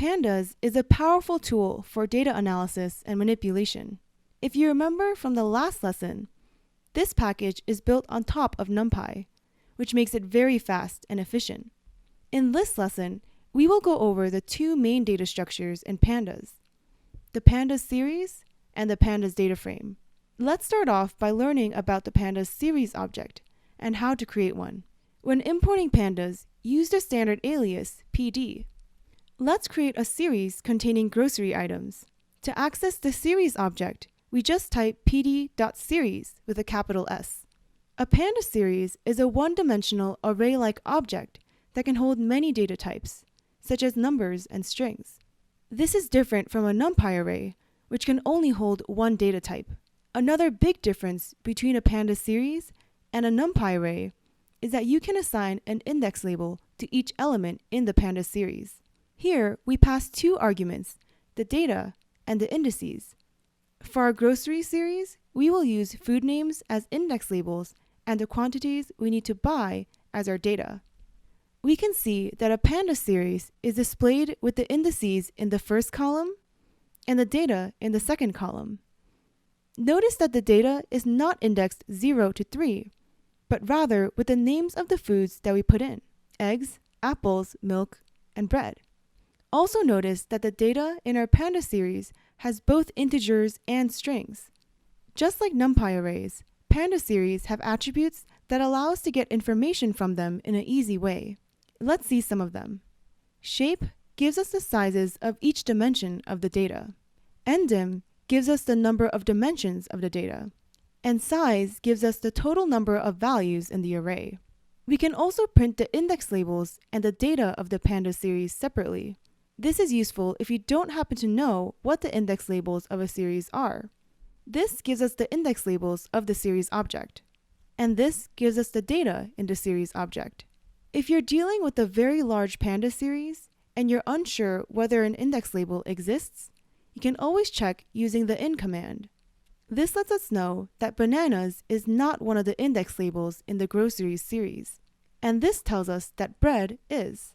Pandas is a powerful tool for data analysis and manipulation. If you remember from the last lesson, this package is built on top of NumPy, which makes it very fast and efficient. In this lesson, we will go over the two main data structures in Pandas, the Pandas series and the Pandas data frame. Let's start off by learning about the Pandas series object and how to create one. When importing Pandas, use the standard alias PD. Let's create a series containing grocery items. To access the series object, we just type pd.series with a capital S. A Pandas series is a one-dimensional array-like object that can hold many data types, such as numbers and strings. This is different from a NumPy array, which can only hold one data type. Another big difference between a Pandas series and a NumPy array is that you can assign an index label to each element in the Pandas series. Here, we pass two arguments, the data and the indices. For our grocery series, we will use food names as index labels and the quantities we need to buy as our data. We can see that a Pandas series is displayed with the indices in the first column and the data in the second column. Notice that the data is not indexed 0 to 3, but rather with the names of the foods that we put in: eggs, apples, milk, and bread. Also notice that the data in our Pandas series has both integers and strings. Just like NumPy arrays, Pandas series have attributes that allow us to get information from them in an easy way. Let's see some of them. Shape gives us the sizes of each dimension of the data. Ndim gives us the number of dimensions of the data. And size gives us the total number of values in the array. We can also print the index labels and the data of the Pandas series separately. This is useful if you don't happen to know what the index labels of a series are. This gives us the index labels of the series object. And this gives us the data in the series object. If you're dealing with a very large Pandas series and you're unsure whether an index label exists, you can always check using the in command. This lets us know that bananas is not one of the index labels in the groceries series. And this tells us that bread is.